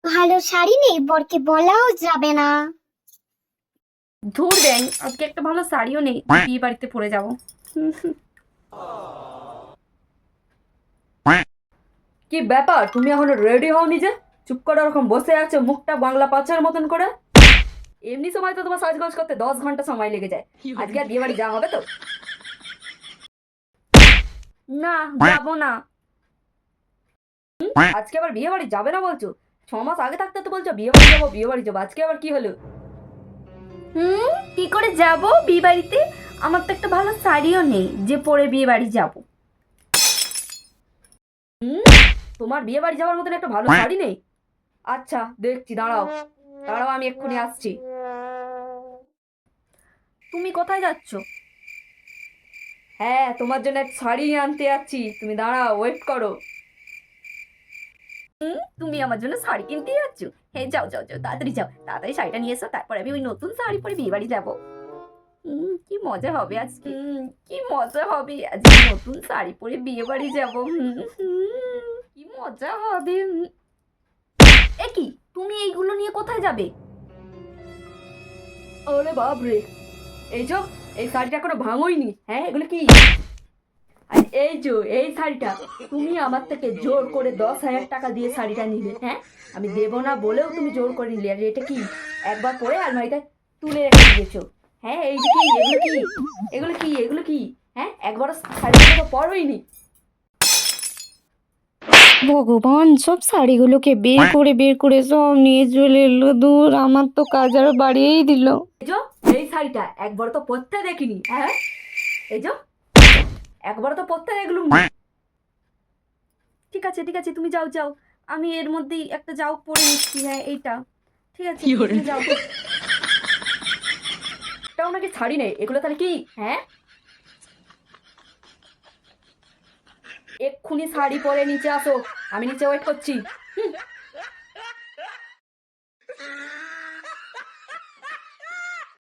ভালো শাড়ি নেই, বরকে বলাও যাবে না। ধুর দেন, আজকে একটা ভালো শাড়িও নেই, বিয়ে বাড়িতে পরে যাবো। কি ব্যাপার, তুমি এখনো রেডি হওনি যে? চুপ করে ওরকম বসে আছো, মুখটা বাংলা পাঁচের মতন করে। এমনি সময় তো তোমার সাজগোজ করতে 10 ঘন্টা সময় লেগে যায়। আজকে আর বিয়ে বাড়ি যাওয়া হবে তো? না, যাবো না। আজকে আবার বিয়ে বাড়ি যাবে না বলছো? 6 মাস আগে থাকতে তো বলছো বিয়ে বাড়ি যাবো, বিয়ে বাড়ি যাবো, আজকে আবার কি হলো? কি করে যাব বিয়ে বাড়িতে? আমার তো একটা ভালো শাড়িও নেই যে পরে বিয়ে বাড়ি যাব। তোমার বিয়ে বাড়ি যাওয়ার মতন একটা ভালো শাড়ি নেই? আচ্ছা দেখছি, দাঁড়াও দাঁড়াও, আমি এক্ষুনি আসছি। তুমি কোথায় যাচ্ছ? হ্যাঁ, তোমার জন্য এক শাড়ি আনতে যাচ্ছি, তুমি দাঁড়াও, ওয়েট করো। তুমি আমার জন্য শাড়ি কিনতে যাচ্ছ? হ্যাঁ, যাও যাও যাও, তাড়াতাড়ি যাও, তাড়াতাড়ি শাড়িটা নিয়ে এসো, তারপরে আমি ওই নতুন শাড়ি পরে বিয়ে বাড়ি যাবো। কি মজা হবে আজকে, কি মজা হবে আজকে, নতুন শাড়ি পরে বিয়ে বাড়ি যাবো। কি মজা হবে। এ কি, তুমি এইগুলো নিয়ে কোথায় যাবে? ওরে বাপরে, এই যে এই শাড়িটা এখনো ভাঙোইনি। হ্যাঁ, এগুলো কি? আর এই যে এই শাড়িটা তুমি আমার থেকে জোর করে 10,000 টাকা দিয়ে শাড়িটা নিলে। হ্যাঁ, আমি দেবো না বলেও তুমি জোর করে নিলে। আর এটা কি, একবার পরে আলমারিতে তুলে রেখে দিয়েছো? হ্যাঁ, এই যে কি, এগুলো কি, এগুলো কি, এগুলো কি? হ্যাঁ, একবারও শাড়িগুলো তো পরোইনি। ভগবান, সব শাড়িগুলোকে বের করে সব নিয়ে চলে এলো। দূর, আমার তো কাজ আরো বাড়িয়েই দিল। এই যে এই শাড়িটা একবার তো পরতে দেখিনি। হ্যাঁ, এই যে একবার তো পরতে দেখলুম না। ঠিক আছে ঠিক আছে, তুমি যাও যাও, আমি এর মধ্যেই একটা যাও পরে নিচ্ছি। হ্যাঁ, এইটা ঠিক আছে, তুমি যাও। এটাও নাকি শাড়ি নেই, এগুলো তাহলে কি? হ্যাঁ, এক্ষুনি শাড়ি পরে নিচে আসো, আমি নিচে ওয়েট করছি।